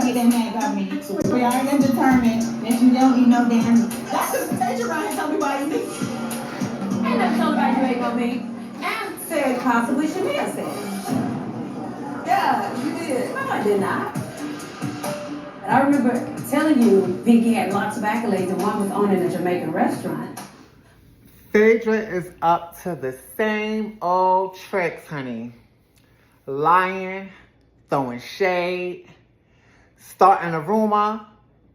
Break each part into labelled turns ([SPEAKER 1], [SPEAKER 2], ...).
[SPEAKER 1] say that man about me. We already been determined that you don't eat no damn meat. That's just take you around and tell me why you eat. Ain't nothing telling about you ain't no meat. And said possibly Shamir said. Yeah, you did. No, I did not. But I remember telling you Vicky had lots of accolades and one was owning a Jamaican restaurant.
[SPEAKER 2] Phaedra is up to the same old tricks, honey. Lying, throwing shade, starting a rumor,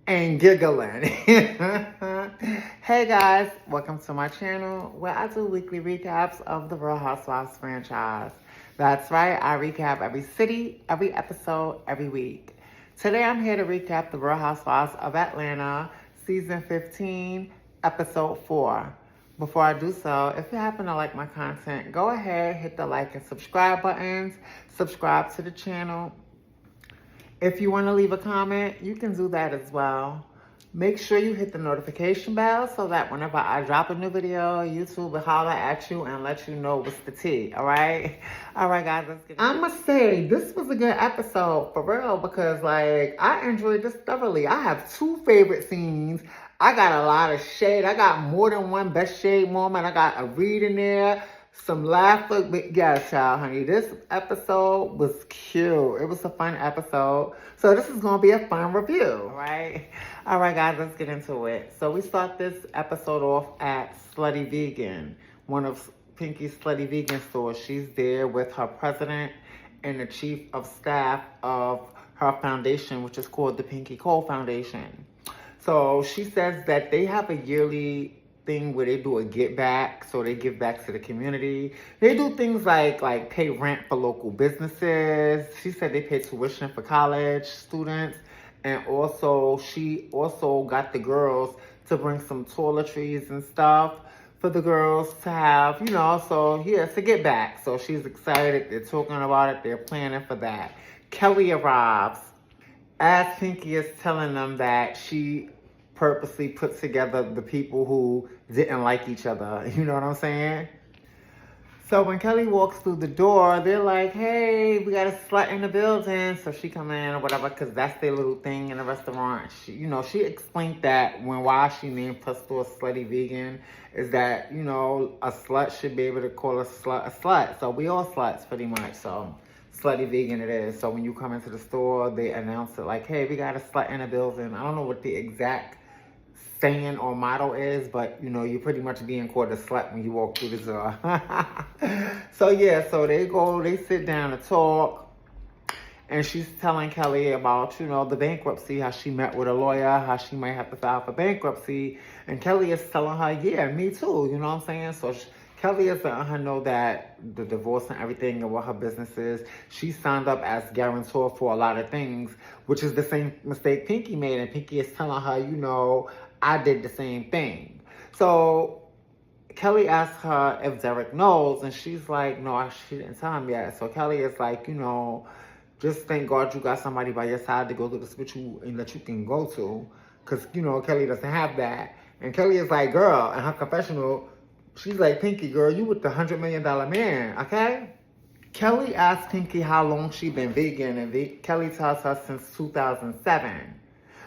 [SPEAKER 2] and giggling. Hey guys, welcome to my channel where I do weekly recaps of the Real Housewives franchise. That's right, I recap every city, every episode, every week. Today I'm here to recap the Real Housewives of Atlanta, season 15, episode 4. Before I do so, if you happen to like my content, go ahead, hit the like and subscribe buttons, subscribe to the channel. If you want to leave a comment, you can do that as well. Make sure you hit the notification bell so that whenever I drop a new video, YouTube will holler at you and let you know what's the tea, all right? All right, guys, let's get it. I must say, this was a good episode, for real, because, like, I enjoyed this thoroughly. I have 2 favorite scenes. I got a lot of shade. I got more than one best shade moment. I got a read in there, some laughter. But yes, child, honey, this episode was cute. It was a fun episode. So this is going to be a fun review, all right? All right, guys, let's get into it. So we start this episode off at Slutty Vegan, one of Pinky's Slutty Vegan stores. She's there with her president and the chief of staff of her foundation, which is called the Pinky Cole Foundation. So she says that they have a yearly thing where they do a get back, so they give back to the community. They do things like pay rent for local businesses. She said they pay tuition for college students, and also she also got the girls to bring some toiletries and stuff for the girls to have, you know, so yeah, it's a get back. So she's excited. They're talking about it. They're planning for that. Kelly arrives as Pinky is telling them that she purposely put together the people who didn't like each other. You know what I'm saying? So when Kelly walks through the door, they're like, hey, we got a slut in the building. So she come in or whatever, because that's their little thing in the restaurant. She explained that why she named her store Slutty Vegan is that, you know, a slut should be able to call a slut. So we all sluts pretty much. So Slutty Vegan it is. So when you come into the store, they announce it like, hey, we got a slut in the building. I don't know what the exact saying or motto is, but you know, you're pretty much being called a slut when you walk through the door. So yeah, so they sit down to talk, and she's telling Kelly about, you know, the bankruptcy, how she met with a lawyer, how she might have to file for bankruptcy, and Kelly is telling her, yeah, me too, you know what I'm saying? So Kelly is letting her know that the divorce and everything and what her business is, she signed up as guarantor for a lot of things, which is the same mistake Pinky made, and Pinky is telling her, you know, I did the same thing. So Kelly asks her if Derek knows, and she's like, no, she didn't tell him yet. So Kelly is like, you know, just thank God you got somebody by your side to go through this with you and that you can go to. Because, you know, Kelly doesn't have that. And Kelly is like, girl, in her confessional, she's like, Pinky, girl, you with the $100 million man, okay? Kelly asks Pinky how long she been vegan, and Kelly tells her since 2007.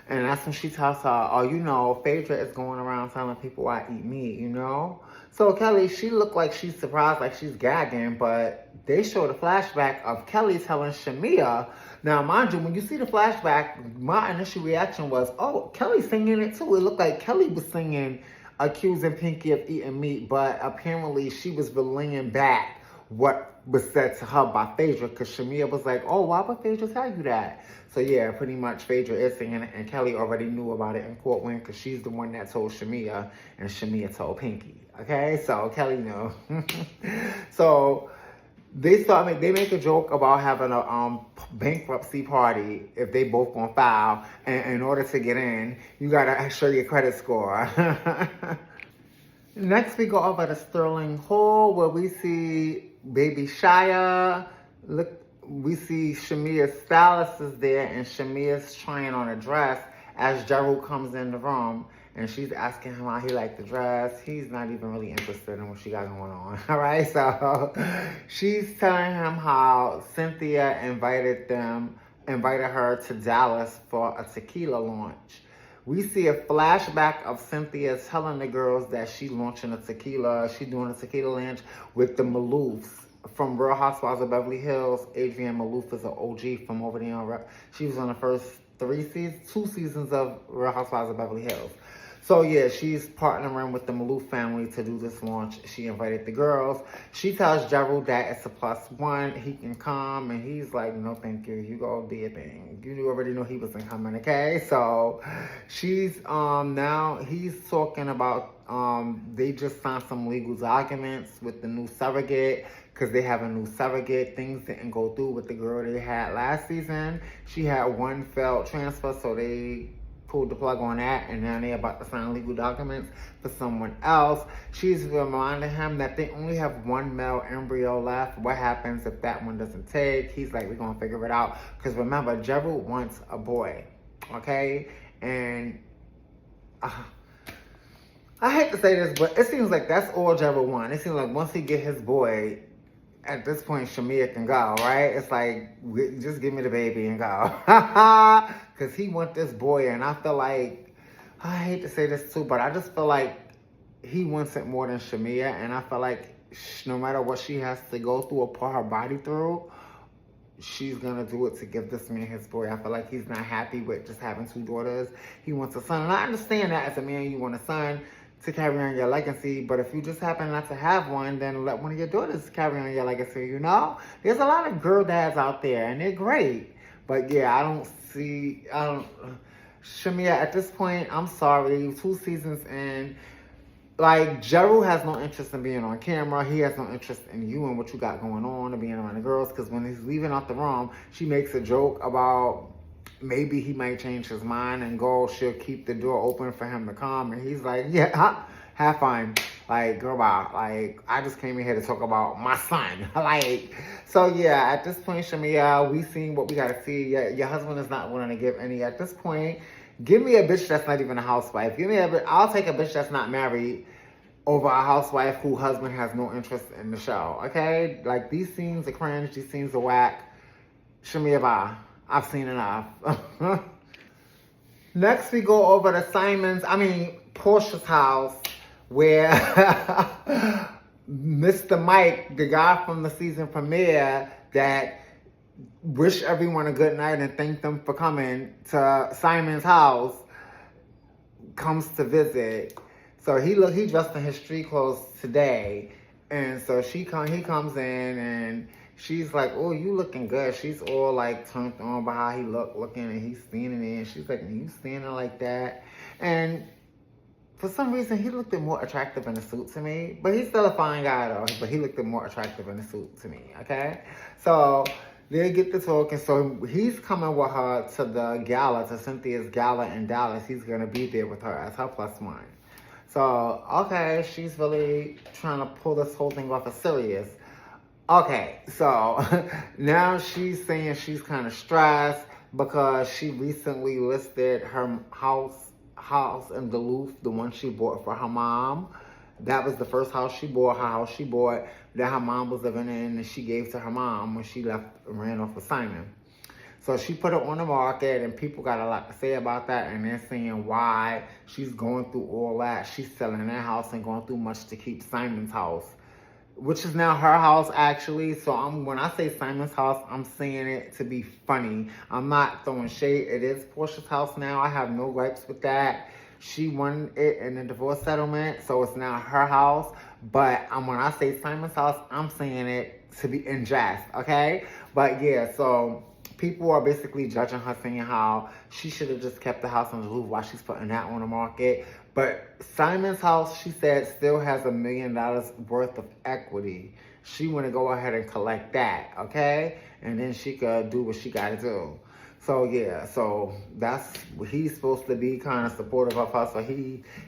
[SPEAKER 2] And that's when she tells her, oh, you know, Phaedra is going around telling people I eat meat, you know? So Kelly, she looked like she's surprised, like she's gagging, but they showed a flashback of Kelly telling Shamia. Now, mind you, when you see the flashback, my initial reaction was, oh, Kelly's singing it too. It looked like Kelly was singing, accusing Pinky of eating meat, but apparently she was relaying back what was said to her by Phaedra, because Shamia was like, oh, why would Phaedra tell you that? So yeah, pretty much Phaedra is singing it, and Kelly already knew about it in Portland because she's the one that told Shamia, and Shamia told Pinky. Okay, so Kelly knew. So they make a joke about having a bankruptcy party if they both gonna file, and in order to get in, you gotta show your credit score. Next, we go over to Sterling Hall, where we see Baby Shia. Look, we see Shamia's stylist is there, and Shamia's trying on a dress as Gerald comes in the room, and she's asking him how he liked the dress. He's not even really interested in what she got going on, all right? So she's telling him how Cynthia invited them invited her to Dallas for a tequila launch. We see a flashback of Cynthia telling the girls that she's launching a tequila. She's doing a tequila launch with the Maloofs from Real Housewives of Beverly Hills. Adrienne Maloof is an OG from over there. She was on the first 2 seasons of Real Housewives of Beverly Hills. So yeah, she's partnering with the Maloof family to do this launch. She invited the girls. She tells Gerald that it's a +1. He can come, and he's like, no, thank you. You go do your thing. You already know he wasn't coming, okay? So she's now he's talking about they just signed some legal documents with the new surrogate because they have a new surrogate. Things didn't go through with the girl they had last season. She had one failed transfer, so they pulled the plug on that, and now they're about to sign legal documents for someone else. She's reminding him that they only have one male embryo left. What happens if that one doesn't take? He's like, we're gonna figure it out. Because remember, Gerald wants a boy, okay? And I hate to say this, but it seems like that's all Gerald wants. It seems like once he get his boy, at this point, Shamia can go, right? It's like, just give me the baby and go. Because he wants this boy, and I feel like, I hate to say this too, but I just feel like he wants it more than Shamia, and I feel like no matter what she has to go through or put her body through, she's going to do it to give this man his boy. I feel like he's not happy with just having 2 daughters. He wants a son, and I understand that as a man, you want a son to carry on your legacy, but if you just happen not to have one, then let one of your daughters carry on your legacy, you know? There's a lot of girl dads out there, and they're great. But yeah, Shamia, at this point, I'm sorry, 2 seasons in, like, Gerald has no interest in being on camera. He has no interest in you and what you got going on and being around the girls, because when he's leaving out the room, she makes a joke about maybe he might change his mind and go, she'll keep the door open for him to come. And he's like, yeah, have fun. Like, girl, bye. Like, I just came in here to talk about my son. Like, so yeah, at this point, Shamia, we seen what we got to see. Your husband is not willing to give any at this point. Give me a bitch that's not even a housewife. I'll take a bitch that's not married over a housewife whose husband has no interest in the show, okay? Like, these scenes are cringe. These scenes are whack. Shamia, bye. I've seen enough. Next, we go over to Portia's house, where Mr. Mike, the guy from the season premiere that wished everyone a good night and thanked them for coming to Simon's house, comes to visit. So he dressed in his street clothes today, and so he comes in and she's like, oh, you looking good. She's all like turned on by how he looking, and he's standing there. And she's like, you standing like that? And for some reason, he looked more attractive in a suit to me. But he's still a fine guy though. But he looked more attractive in a suit to me. Okay, so they get to talking. So he's coming with her to the gala, to Cynthia's gala in Dallas. He's gonna be there with her as her +1. So okay, she's really trying to pull this whole thing off as serious. Okay, so now she's saying she's kind of stressed because she recently listed her house in Duluth, the one she bought for her mom. That was the first house she bought, her house she bought, that her mom was living in, and she gave to her mom when she left and ran off with Simon. So she put it on the market, and people got a lot to say about that, and they're saying why she's going through all that. She's selling that house and going through much to keep Simon's house, which is now her house, actually. So when I say Simon's house, I'm saying it to be funny. I'm not throwing shade. It is Portia's house now. I have no gripes with that. She won it in a divorce settlement, so it's now her house. But when I say Simon's house, I'm saying it to be in jest, okay? But yeah, so people are basically judging her, saying how she should have just kept the house on the roof while she's putting that on the market. But Simon's house, she said, still has $1 million worth of equity. She want to go ahead and collect that, okay? And then she could do what she got to do. So yeah, so he's supposed to be kind of supportive of her. So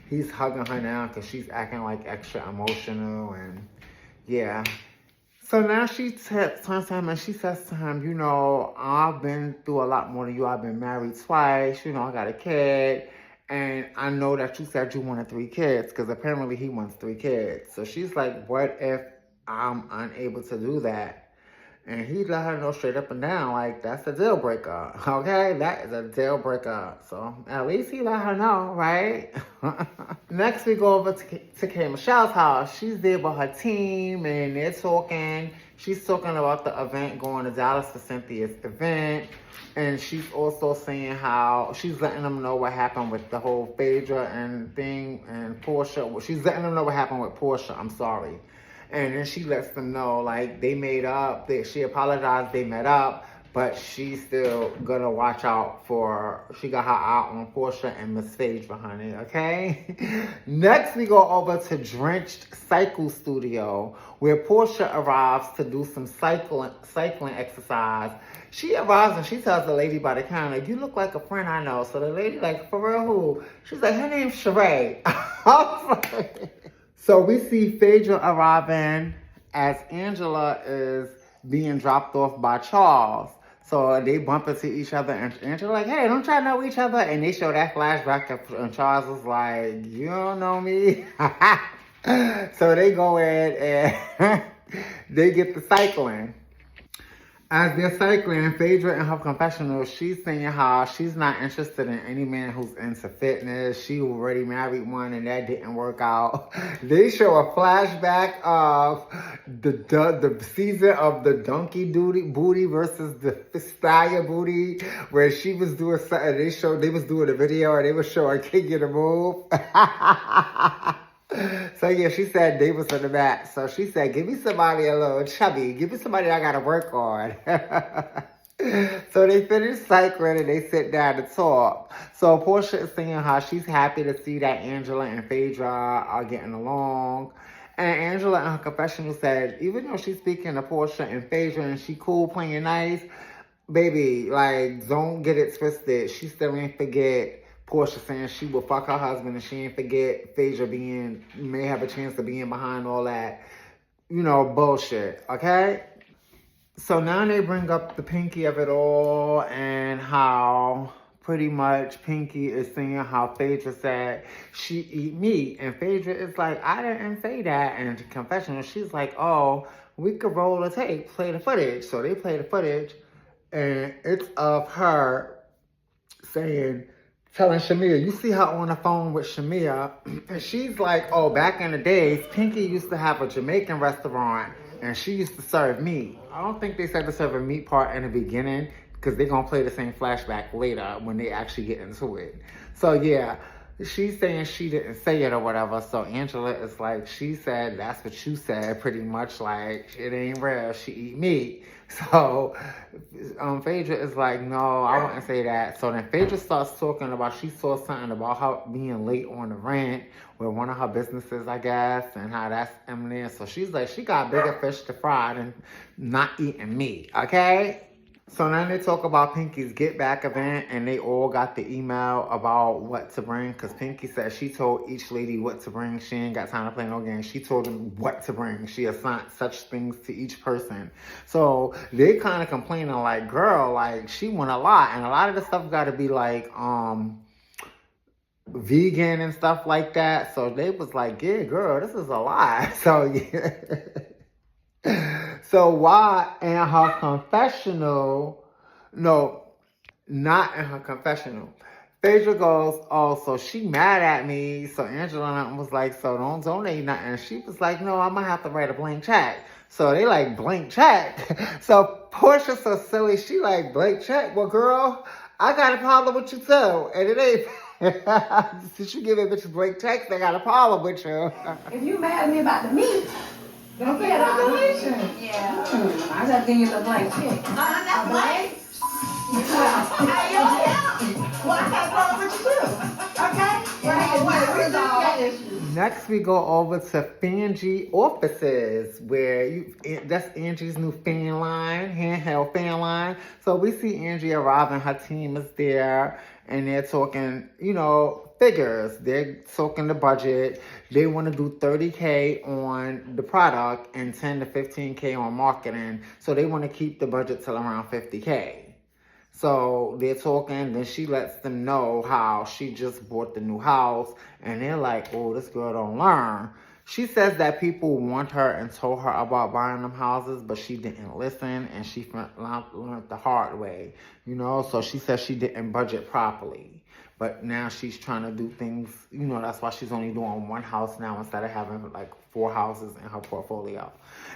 [SPEAKER 2] he's hugging her now because she's acting like extra emotional, and yeah. So now she turns to him and she says to him, you know, I've been through a lot more than you. I've been married twice. You know, I got a kid. And I know that you said you wanted 3 kids, because apparently he wants 3 kids. So she's like, what if I'm unable to do that? And he let her know straight up and down, like, that's a deal breaker, okay? That is a deal breaker. So at least he let her know, right? Next, we go over to K. Michelle's house. She's there with her team, and they're talking. She's talking about the event, going to Dallas for Cynthia's event. And she's also saying how she's letting them know what happened with the whole Phaedra and thing and Portia. She's letting them know what happened with Portia, I'm sorry. And then she lets them know, like, they made up, she apologized, they met up, but she's still gonna watch out for, she got her eye on Portia and Miss Phaedra, honey, okay? Next, we go over to Drenched Cycle Studio, where Portia arrives to do some cycling exercise. She arrives and she tells the lady by the counter, you look like a friend I know. So the lady, like, for real, who? She's like, her name's Sheree. So we see Phaedra arriving as Angela is being dropped off by Charles. So they bump into each other and Angela like, hey, don't y'all know each other? And they show that flashback and Charles was like, you don't know me? So they go in and they get the cycling. As they're cycling, Phaedra in her confessional, she's saying how she's not interested in any man who's into fitness. She already married one and that didn't work out. They show a flashback of the season of the donkey booty versus the Fistaya booty, where she was doing something. They was doing a video and they was showing King in the move. So yeah, she said they was on the mat. So she said, give me somebody a little chubby. Give me somebody I gotta work on. So they finish cycling and they sit down to talk. So Portia is saying how she's happy to see that Angela and Phaedra are getting along. And Angela in her confessional said, even though she's speaking to Portia and Phaedra and she cool playing nice, baby, like, don't get it twisted. She still ain't forget Portia saying she will fuck her husband and she ain't forget Phaedra may have a chance of being behind all that, bullshit, okay? So now they bring up the Pinky of it all and how pretty much Pinky is saying how Phaedra said she eat meat. And Phaedra is like, I didn't say that. And in confessional, she's like, oh, we could roll the tape, play the footage. So they play the footage and it's of her telling Shamia, you see her on the phone with Shamia, and she's like, oh, back in the days, Pinky used to have a Jamaican restaurant, and she used to serve meat. I don't think they said to serve a meat part in the beginning, because they're going to play the same flashback later when they actually get into it. So, yeah, she's saying she didn't say it or whatever, so Angela is like, she said, that's what you said, pretty much, like, it ain't real, she eat meat. So, Phaedra is like, no, I wouldn't say that. So then Phaedra starts talking about, she saw something about her being late on the rent with one of her businesses, I guess, and how that's imminent. So she's like, she got bigger fish to fry than not eating meat, okay? So now they talk about Pinky's Get Back event, and they all got the email about what to bring, because Pinky said she told each lady what to bring. She ain't got time to play no games. She told them what to bring. She assigned such things to each person. So they kind of complaining like, girl, like, she want a lot, and a lot of the stuff got to be like, vegan and stuff like that. So they was like, yeah, girl, this is a lot. So, yeah. So why in her confessional, no, not in her confessional, Phaedra goes, oh, so she mad at me. So Angela was like, so don't donate nothing. She was like, no, I'm going to have to write a blank check. So they like, blank check. So Portia's so silly. She like, blank check. Well, girl, I got a problem with you too. And it ain't, since you give a bitch a blank check, they got a problem with you.
[SPEAKER 1] If you mad at me about the meat, don't say congratulations. Yeah. I gotta give you the blank check. That's blank. Well, I got a problem with you too. Okay? Right.
[SPEAKER 2] Next, we go over to Fangie Offices, where that's Angie's new fan line, handheld fan line. So we see Angie arriving, her team is there, and they're talking, figures. They're talking the budget. They want to do $30K on the product and $10 to $15K on marketing. So they want to keep the budget till around $50K. So they're talking, then she lets them know how she just bought the new house, and they're like, oh, this girl don't learn. She says that people want her and told her about buying them houses, but she didn't listen, and she learned the hard way, So she says she didn't budget properly. But now she's trying to do things, that's why she's only doing one house now instead of having like 4 houses in her portfolio.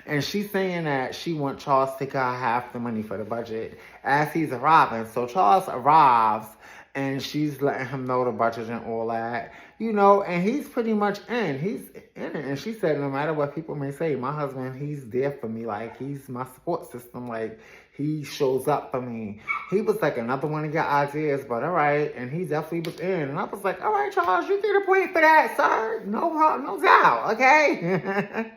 [SPEAKER 2] And she's saying that she wants Charles to take out half the money for the budget as he's arriving. So Charles arrives and she's letting him know the budget and all that, and he's pretty much in. He's in it. And she said, no matter what people may say, my husband, he's there for me. Like, he's my support system. Like, he shows up for me. He was like another one of your ideas, but all right. And he definitely was in. And I was like, all right, Charles, you get a point for that, sir. No doubt, okay?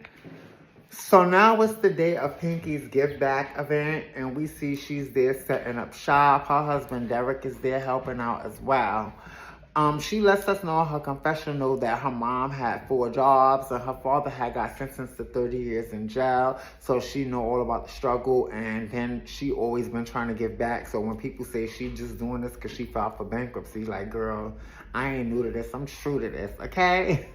[SPEAKER 2] So now it's the day of Pinky's give back event, and we see she's there setting up shop. Her husband Derek is there helping out as well. She lets us know in her confessional that her mom had 4 jobs and her father had got sentenced to 30 years in jail. So she know all about the struggle, and then she always been trying to give back. So when people say she just doing this because she filed for bankruptcy, like, girl, I ain't new to this. I'm true to this, okay?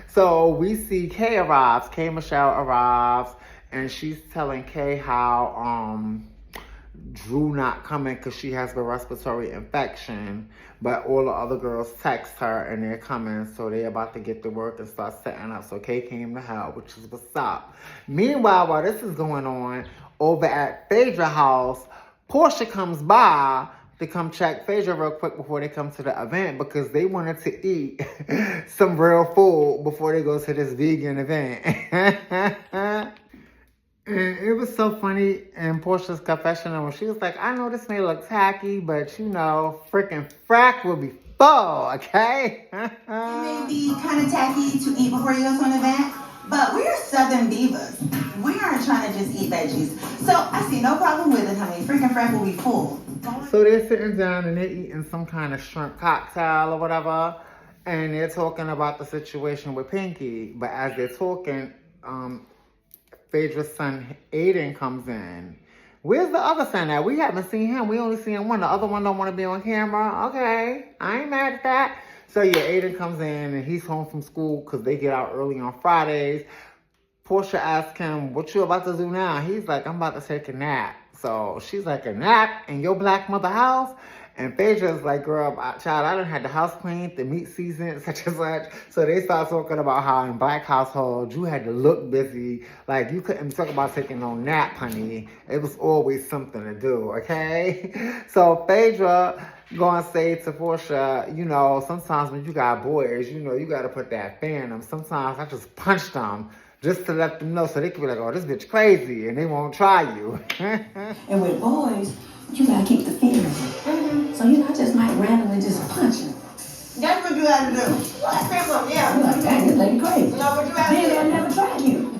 [SPEAKER 2] So we see Kay arrives. Kay Michelle arrives, and she's telling Kay how Drew not coming because she has the respiratory infection, but all the other girls text her and they're coming, so they're about to get to work and start setting up. So Kay came to help, which is what's up. Meanwhile, while this is going on, over at Phaedra house, Portia comes by to come check Phaedra real quick before they come to the event because they wanted to eat some real food before they go to this vegan event. And it was so funny in Portia's confessional when she was like, I know this may look tacky, but freaking frack will be full, okay?
[SPEAKER 1] It may be kind of tacky to eat before you go to an event, but we're Southern divas. We aren't trying to just eat veggies. So I see no problem with it, honey. Freaking frack will be full.
[SPEAKER 2] So they're sitting down and they're eating some kind of shrimp cocktail or whatever, and they're talking about the situation with Pinky. But as they're talking, Phaedra's son Aiden comes in. Where's the other son at? We haven't seen him. We only seen one. The other one don't want to be on camera. Okay, I ain't mad at that. So yeah, Aiden comes in and he's home from school because they get out early on Fridays. Portia asks him, what you about to do now? He's like, I'm about to take a nap. So she's like, a nap in your black mother house? And Phaedra's like, girl, child, I done had the house cleaned, the meat seasoned, such and such. So they start talking about how in black households, you had to look busy. Like, you couldn't talk about taking no nap, honey. It was always something to do, okay? So Phaedra gonna say to Portia, sometimes when you got boys, you got to put that fear in them. Sometimes I just punch them just to let them know so they can be like, oh, this bitch crazy, and they won't try you.
[SPEAKER 1] And with boys, you gotta keep the feeling. Mm-hmm. So I just might randomly just punch him. That's what you gotta do. What? Simple, yeah. You're like, dang, this lady crazy. You know what you gotta do? I never tried you.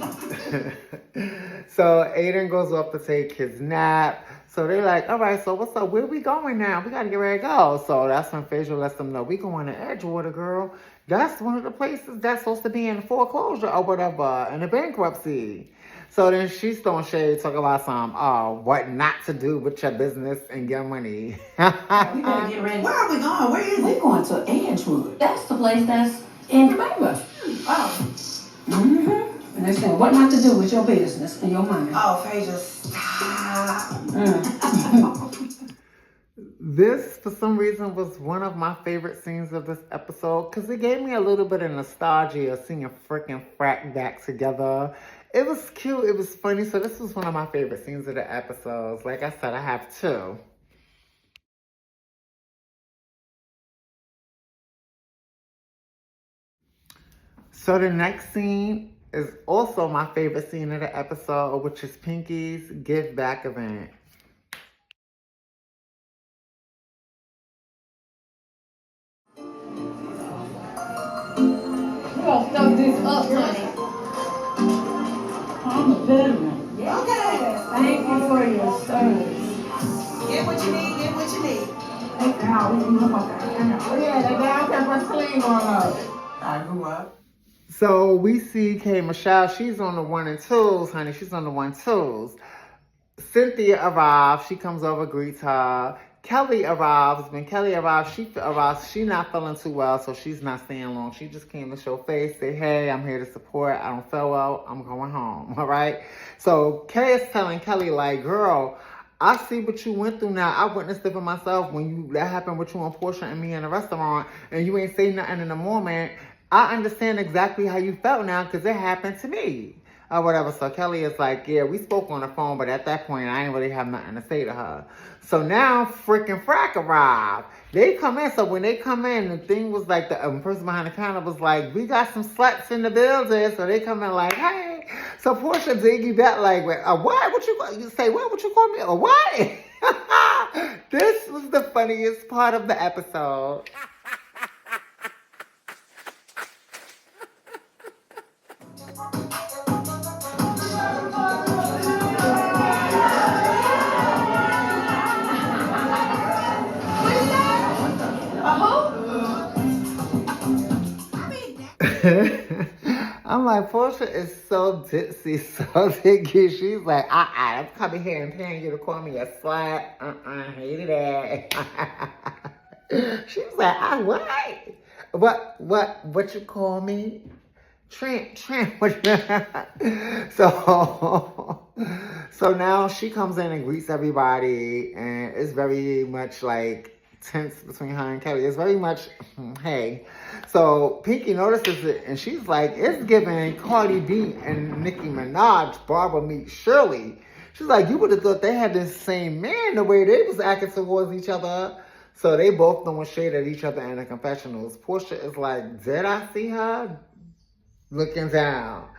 [SPEAKER 2] So Aiden goes up to take his nap. So they're like, all right, so what's up? Where we going now? We got to get ready to go. So that's when Phaedra lets them know, we going to Edgewater, girl. That's one of the places that's supposed to be in foreclosure or whatever, in a bankruptcy. So then she's throwing shade, talking about some, what not to do with your business and your money.
[SPEAKER 1] We gotta get ready. Where are we going? Where is it? We're going to Edgewood. That's the place that's in the bankruptcy. Oh. Mm-hmm. And they're saying, what not to do with your business and your money. Oh, Phaedra, stop.
[SPEAKER 2] This, for some reason, was one of my favorite scenes of this episode because it gave me a little bit of nostalgia of seeing a freaking frat back together. It was cute. It was funny. So this was one of my favorite scenes of the episodes. Like I said, I have 2. So the next scene is also my favorite scene of the episode, which is Pinky's give back event.
[SPEAKER 1] We're gonna stuff this up, honey. I'm a veteran. Yeah. Okay. Thank you for your service. Get what you need, get what you need. Oh yeah, that brown pepper's clean on us. I grew up.
[SPEAKER 2] So we see Kay Michelle, she's on the 1 and 2s, honey. She's on the 1 2s. Cynthia arrives. She comes over, greets her. Kelly arrives. When Kelly arrives, she's not feeling too well, so she's not staying long. She just came to show face, say, hey, I'm here to support. I don't feel well. I'm going home. All right. So Kay is telling Kelly, like, girl, I see what you went through now. I witnessed it for myself when that happened with you and Portia and me in a restaurant, and you ain't say nothing in the moment. I understand exactly how you felt now because it happened to me. Or whatever. So Kelly is like, yeah, we spoke on the phone, but at that point, I didn't really have nothing to say to her. So now freaking Frack arrived. They come in. So when they come in, the thing was like, the person behind the counter was like, we got some sluts in the building. So they come in like, hey. So Portia dig you back like, what? What you say? What would you call me? Or what? This was the funniest part of the episode. I'm like, Portia is so ditzy, so dicky. She's like, I'm coming here and paying you to call me a slut. Hated it. She's like, what you call me? Tramp. So now she comes in and greets everybody, and it's very much like tense between her and Kelly. It's very much, hey. So Pinky notices it, and she's like, it's giving Cardi B and Nicki Minaj, Barbara meet Shirley. She's like, you would have thought they had this same man the way they was acting towards each other. So they both throwing shade at each other in the confessionals. Portia is like, did I see her? Looking down.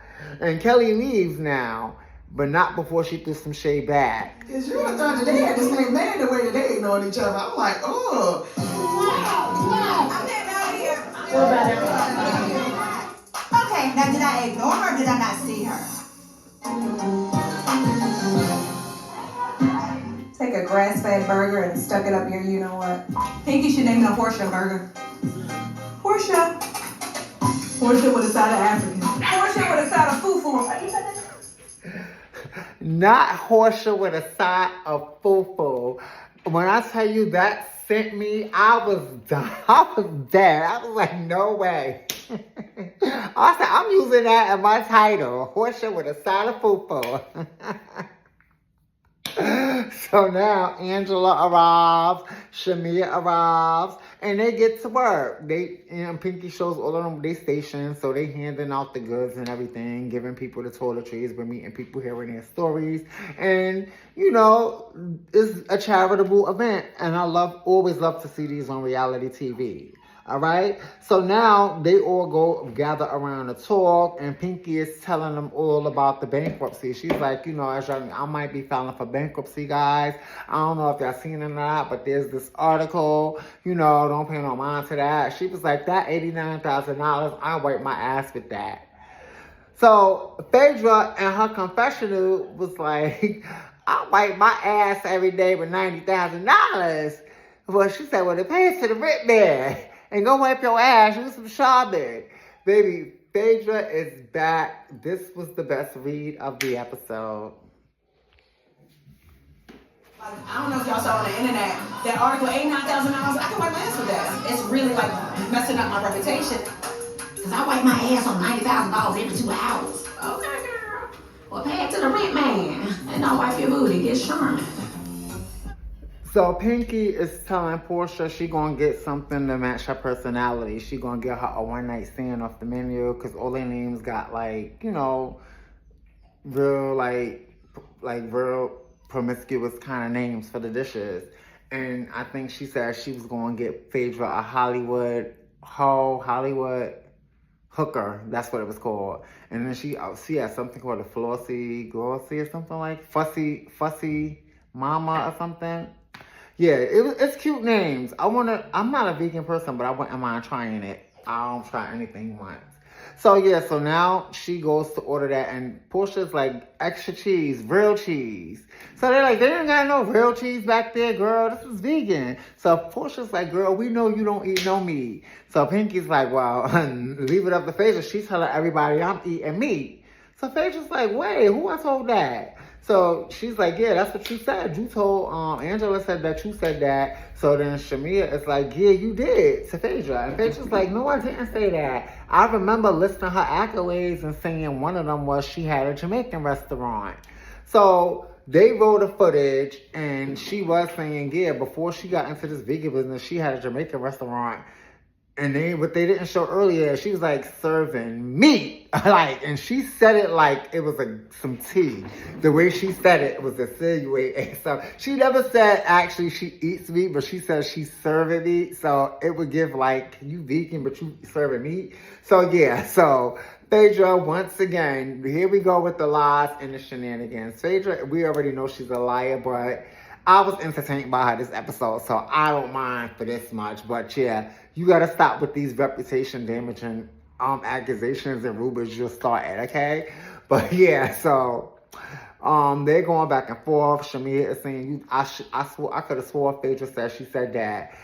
[SPEAKER 2] And Kelly leaves now, but not before she threw some shade back.
[SPEAKER 3] Because you would have thought that they had the same man the way that they ignored each other. I'm like, oh.
[SPEAKER 1] I'm getting out of here.
[SPEAKER 4] What about everybody?
[SPEAKER 1] Okay, now did I ignore her or did I not see her? Take a grass-fed burger and stuck it up your you-know-what. Pinky should name no Portia burger. Portia. Portia with a side of African. Portia with a side of fufu.
[SPEAKER 2] Not Portia with a side of fufu. When I tell you that sent me, I was dead. I was like, no way. I said, I'm using that as my title. Portia with a side of fufu. So now Angela arrives, Shamia arrives, and they get to work. Pinky shows all of them they stations, so they handing out the goods and everything, giving people the toiletries, we're meeting people, hearing their stories, and you know, it's a charitable event, and I always love to see these on reality TV. All right. So now they all go gather around to talk, and Pinky is telling them all about the bankruptcy. She's like, you know, I might be filing for bankruptcy, guys. I don't know if y'all seen it or not, but there's this article, you know, don't pay no mind to that. She was like, that $89,000, I wipe my ass with that. So Phaedra in her confessional was like, I wipe my ass every day with $90,000. Well, she said, well, it pays to the rent man. And go wipe your ass with some shopping. Baby, Phaedra is back. This was the best read of the episode.
[SPEAKER 1] I don't know if y'all saw on the internet, that article, $89,000, I can wipe my ass with that. It's really like messing up my reputation. Because I wipe my ass on $90,000 every 2 hours. Okay, girl. Well, pay it to the rent man. And don't wipe your booty, get Sherman.
[SPEAKER 2] So Pinky is telling Portia she gonna get something to match her personality. She gonna get her a one-night stand off the menu because all their names got like, you know, real like real promiscuous kind of names for the dishes. And I think she said she was gonna get Phaedra a Hollywood hooker. That's what it was called. And then she had something called a Flossy Glossy or something like Fussy Mama or something. Yeah, it's cute names. I'm not a vegan person, but I wouldn't mind trying it. I don't try anything once. So yeah, so now she goes to order that, and Portia's like, extra cheese, real cheese. So they're like, they ain't got no real cheese back there, girl. This is vegan. So Portia's like, girl, we know you don't eat no meat. So Pinky's like, well, leave it up to Phaedra. She's telling everybody I'm eating meat. So Phaedra's like, wait, who I told that? So she's like, yeah, that's what you said. You told, Angela said that you said that. So then Shamia is like, yeah, you did to Phaedra. And Phaedra's like, no, I didn't say that. I remember listing her accolades and saying one of them was she had a Jamaican restaurant. So they rolled the footage and she was saying, yeah, before she got into this vegan business, she had a Jamaican restaurant. And what they didn't show earlier, she was like serving meat, and she said it like it was some tea. The way she said it was insinuating. So she never said actually she eats meat, but she said she's serving meat. So it would give like you vegan, but you serving meat. So yeah, so Phaedra, once again, here we go with the lies and the shenanigans. Phaedra, we already know she's a liar, but I was entertained by her this episode, so I don't mind for this much. But yeah, you gotta stop with these reputation damaging accusations and rumors you're starting, okay? But yeah, so they're going back and forth. Shamia is saying, I could have swore Phaedra said she said that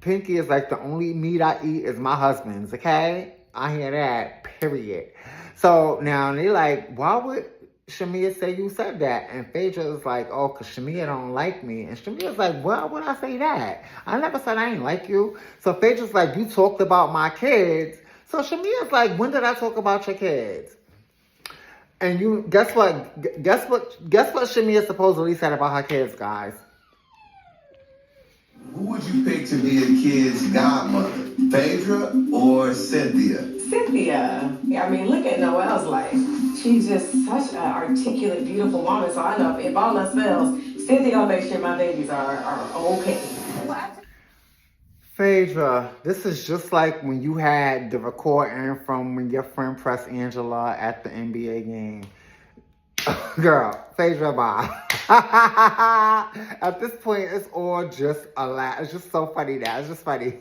[SPEAKER 2] Pinky is like the only meat I eat is my husband's, okay? I hear that, period. So now they like, why would Shamia say you said that? And Phaedra is like, oh, because Shamia don't like me. And Shamia's like, why would I say that? I never said I ain't like you. So Phaedra's like, you talked about my kids. So Shamia's like, when did I talk about your kids? And you, guess what? Guess what Shamia supposedly said about her kids, guys?
[SPEAKER 5] Who would you pick to be a kid's godmother? Phaedra or Cynthia?
[SPEAKER 4] Cynthia. Yeah, I mean, look at Noelle's life. She's just such an articulate, beautiful woman. So I know if all else fails, Cynthia gonna make sure my babies are okay.
[SPEAKER 2] Phaedra, this is just like when you had the recording from when your friend pressed Angela at the NBA game. Girl, Phaedra, bye. At this point, it's all just a laugh. It's just so funny now. It's just funny.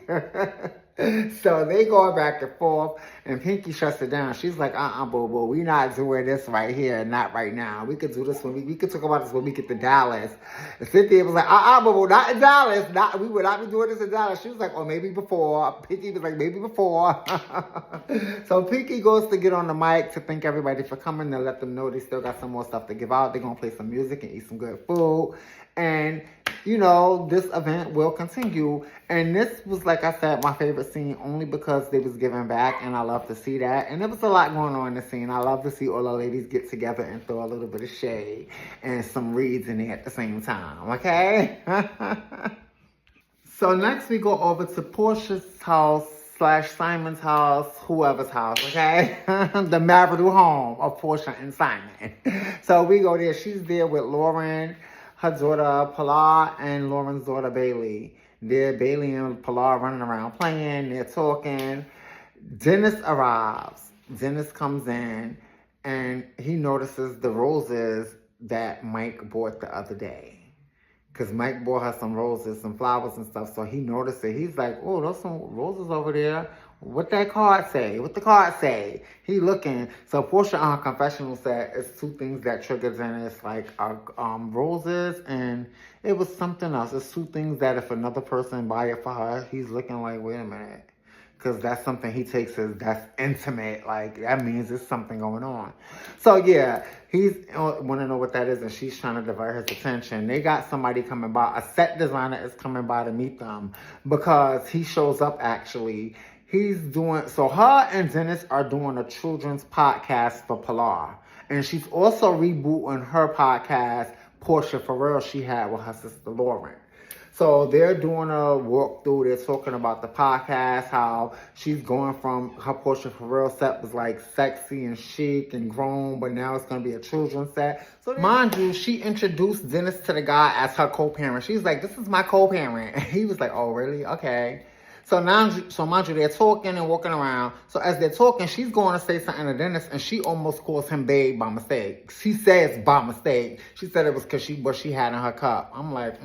[SPEAKER 2] So they go back and forth, and Pinky shuts it down. She's like, boo-boo, we not doing this right here, not right now. We could do this when we could talk about this when we get to Dallas. And Cynthia was like, boo-boo, not in Dallas. We would not be doing this in Dallas. She was like, oh, maybe before. Pinky was like, maybe before. So Pinky goes to get on the mic to thank everybody for coming and let them know they still got some more stuff to give out. They're going to play some music and eat some good food. And, you know, this event will continue. And this was, like I said, my favorite scene only because they was giving back, and I love to see that. And there was a lot going on in the scene. I love to see all the ladies get together and throw a little bit of shade and some reads in there at the same time, okay? So next we go over to Portia's house / Simon's house, whoever's house, okay? The marital home of Portia and Simon. So we go there. She's there with Lauren, her daughter Pilar, and Lauren's daughter Bailey. They're Bailey and Pilar running around playing. They're talking. Dennis arrives. Dennis comes in, and he notices the roses that Mike bought the other day. Because Mike bought her some roses, some flowers and stuff. So he noticed it. He's like, oh, there's some roses over there. What that card say? What the card say? He looking. So Portia on her confessional said it's two things that triggered Dennis, like roses, and it was something else. It's two things that if another person buy it for her, he's looking like, wait a minute. Because that's something he takes as that's intimate. Like, that means there's something going on. So, yeah, he's want to know what that is, and she's trying to divert his attention. They got somebody coming by. A set designer is coming by to meet them because he shows up, actually. So her and Dennis are doing a children's podcast for Pilar. And she's also rebooting her podcast, Portia Farrell, she had with her sister Lauren. So they're doing a walkthrough. They're talking about the podcast, how she's going from her Portia Farrell set was like sexy and chic and grown, but now it's going to be a children's set. So mind you, she introduced Dennis to the guy as her co-parent. She's like, this is my co-parent. And he was like, oh, really? Okay. So mind you, they're talking and walking around. So as they're talking, she's going to say something to Dennis, and she almost calls him babe by mistake. She says by mistake. She said it was because what she had in her cup. I'm like,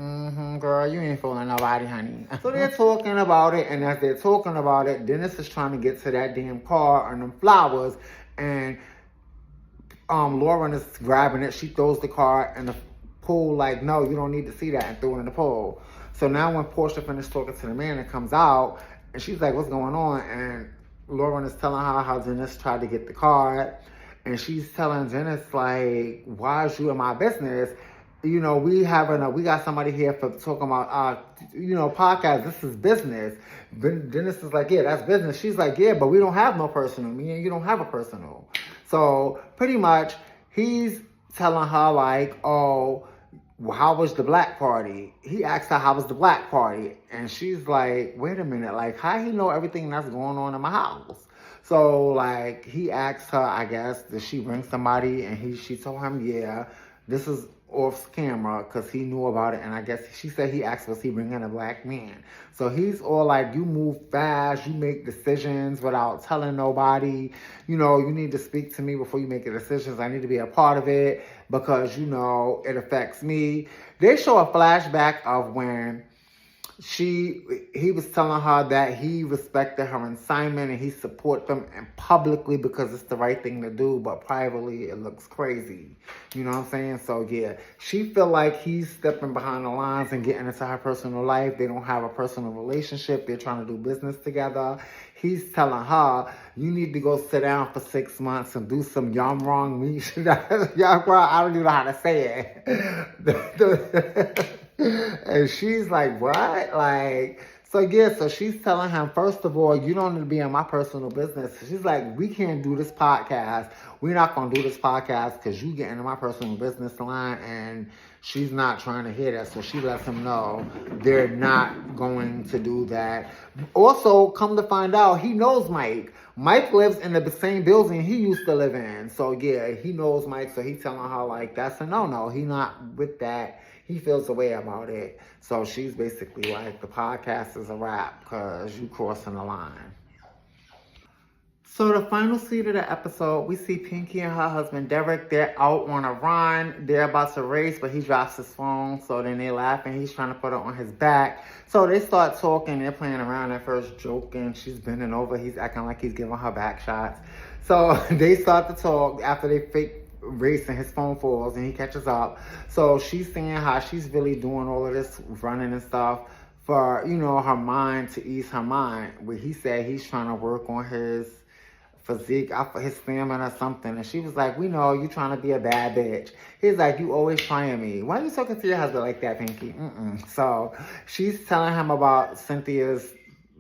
[SPEAKER 2] girl, you ain't fooling nobody, honey. So they're talking about it, and as they're talking about it, Dennis is trying to get to that damn car and them flowers, and Lauren is grabbing it. She throws the car in the pool like, no, you don't need to see that, and threw it in the pool. So now when Portia finished talking to the man, it comes out, and she's like, what's going on? And Lauren is telling her how Dennis tried to get the card. And she's telling Dennis, like, why is you in my business? You know, we got somebody here for talking about, podcast. This is business. Dennis is like, yeah, that's business. She's like, yeah, but we don't have no personal. Me and you don't have a personal. So pretty much he's telling her like, oh, well, how was the black party? He asked her, how was the black party? And she's like, wait a minute, like, how he know everything that's going on in my house? So, like, he asked her, I guess, did she bring somebody? And she told him, yeah, this is off camera because he knew about it. And I guess she said he asked, was he bringing a black man? So he's all like, you move fast, you make decisions without telling nobody. You know, you need to speak to me before you make the decisions. I need to be a part of it because, you know, it affects me. They show a flashback of when he was telling her that he respected her assignment and he support them and publicly because it's the right thing to do, but privately it looks crazy. You know what I'm saying? So yeah, she feel like he's stepping behind the lines and getting into her personal life. They don't have a personal relationship. They're trying to do business together. He's telling her, you need to go sit down for 6 months and do some yum wrong me. Y'all, I don't even know how to say it. And she's like, what? Like, so yeah, so she's telling him, first of all, you don't need to be in my personal business. She's like, we can't do this podcast. We're not going to do this podcast because you get into my personal business line. And she's not trying to hear that. So she lets him know they're not going to do that. Also, come to find out, he knows Mike. Mike lives in the same building he used to live in. So yeah, he knows Mike. So he's telling her like, that's a no-no. He not with that. He feels the way about it. So she's basically like, the podcast is a wrap because you crossing the line. So the final scene of the episode, we see Pinky and her husband Derek. They're out on a run. They're about to race, but he drops his phone. So then they laugh and he's trying to put it on his back. So they start talking. They're playing around at first, joking. She's bending over. He's acting like he's giving her back shots. So they start to talk after they fake race and his phone falls and he catches up. So she's saying how she's really doing all of this running and stuff for, you know, her mind, to ease her mind. Where he said he's trying to work on his physique, his stamina or something. And she was like, we know you trying to be a bad bitch. He's like, you always trying me. Why are you talking to your husband like that, Pinky? So she's telling him about Cynthia's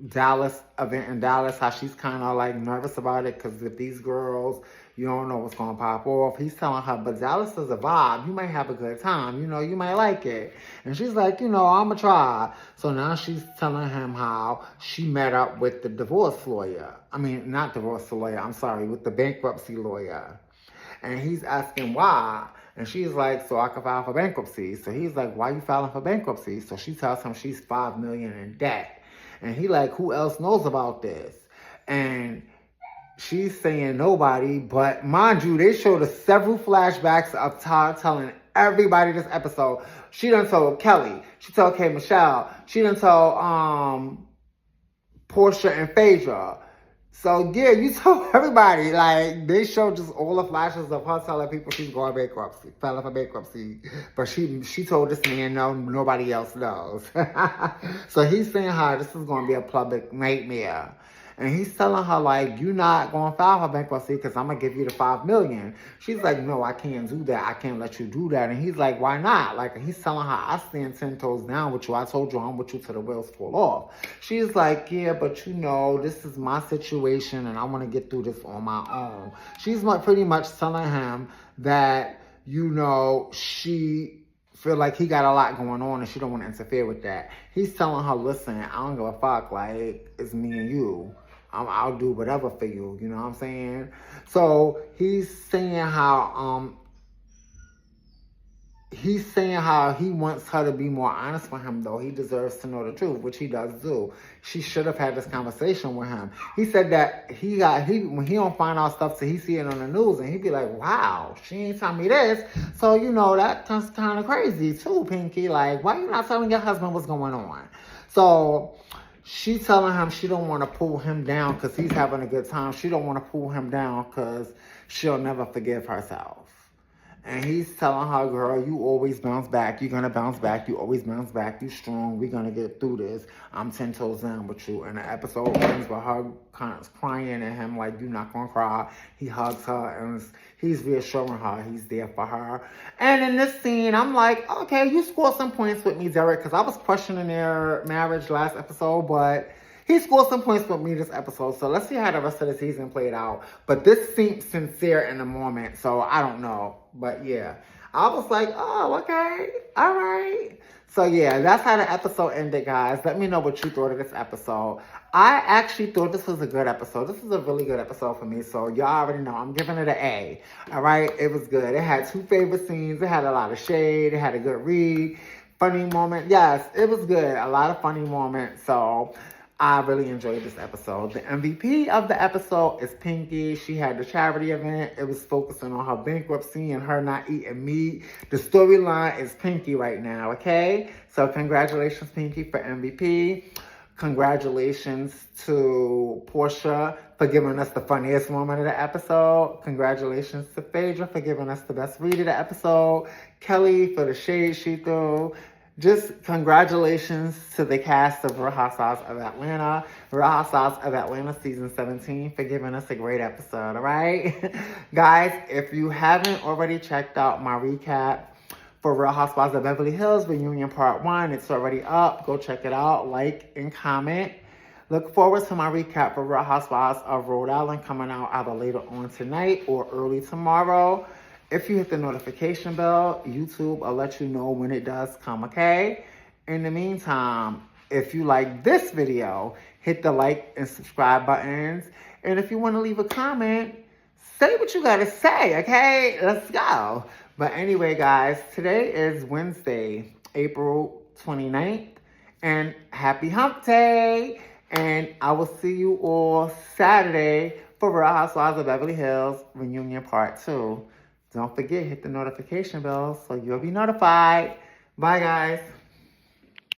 [SPEAKER 2] Dallas event in Dallas, how she's kind of like nervous about it because if these girls, you don't know what's going to pop off. He's telling her, but Dallas is a vibe. You might have a good time. You know, you might like it. And she's like, you know, I'm going to try. So now she's telling him how she met up with the divorce lawyer. I mean, not divorce lawyer. I'm sorry, with the bankruptcy lawyer. And he's asking why. And she's like, so I can file for bankruptcy. So he's like, why are you filing for bankruptcy? So she tells him she's $5 million in debt. And he like, who else knows about this? And she's saying nobody, but mind you, they showed us several flashbacks of Todd telling everybody this episode. She done told Kelly. She told K. Michelle. She done told Portia and Phaedra. So yeah, you told everybody. Like, they showed just all the flashes of her telling people she's going bankruptcy, filing for bankruptcy. But she told this man no, nobody else knows. So he's saying how this is going to be a public nightmare. And he's telling her, like, you're not going to file for bankruptcy because I'm going to give you the $5 million. She's like, no, I can't do that. I can't let you do that. And he's like, why not? Like, he's telling her, I stand 10 toes down with you. I told you I'm with you till the wheels fall off. She's like, yeah, but you know, this is my situation and I want to get through this on my own. She's pretty much telling him that, you know, she feel like he got a lot going on and she don't want to interfere with that. He's telling her, listen, I don't give a fuck. Like, it's me and you. I'll do whatever for you. You know what I'm saying? So he's saying how he wants her to be more honest with him, though. He deserves to know the truth, which he does do. She should have had this conversation with him. He said that when he don't find out stuff, so he see it on the news, and he'd be like, wow, she ain't telling me this. So, you know, that's kind of crazy, too, Pinky. Like, why you not telling your husband what's going on? So she's telling him she don't want to pull him down because he's having a good time. She don't want to pull him down because she'll never forgive herself. And he's telling her, girl, you always bounce back. You're going to bounce back. You always bounce back. You strong. We're going to get through this. I'm 10 toes down with you. And the episode ends with her kind of crying and him like, you're not going to cry. He hugs her and he's reassuring her. He's there for her. And in this scene, I'm like, okay, you scored some points with me, Derek, because I was questioning their marriage last episode, but he scored some points with me this episode, so let's see how the rest of the season played out. But this seemed sincere in the moment, so I don't know. But yeah, I was like, oh, okay, all right. So yeah, that's how the episode ended, guys. Let me know what you thought of this episode. I actually thought this was a good episode. This is a really good episode for me, so y'all already know. I'm giving it an A, all right? It was good. It had 2 favorite scenes. It had a lot of shade. It had a good read. Funny moment. Yes, it was good. A lot of funny moments, so I really enjoyed this episode. The MVP of the episode is Pinky. She had the charity event. It was focusing on her bankruptcy and her not eating meat. The storyline is Pinky right now, okay? So congratulations, Pinky, for MVP. Congratulations to Portia for giving us the funniest moment of the episode. Congratulations to Phaedra for giving us the best read of the episode. Kelly for the shade she threw. Just congratulations to the cast of Real Housewives of Atlanta, Real Housewives of Atlanta season 17 for giving us a great episode, all right? Guys, if you haven't already checked out my recap for Real Housewives of Beverly Hills Reunion Part 1, it's already up. Go check it out, like and comment. Look forward to my recap for Real Housewives of Rhode Island coming out either later on tonight or early tomorrow. If you hit the notification bell, YouTube will let you know when it does come, okay? In the meantime, if you like this video, hit the like and subscribe buttons. And if you want to leave a comment, say what you got to say, okay? Let's go. But anyway, guys, today is Wednesday, April 29th. And happy hump day. And I will see you all Saturday for Real Housewives of Beverly Hills Reunion Part 2. Don't forget, hit the notification bell so you'll be notified. Bye, guys.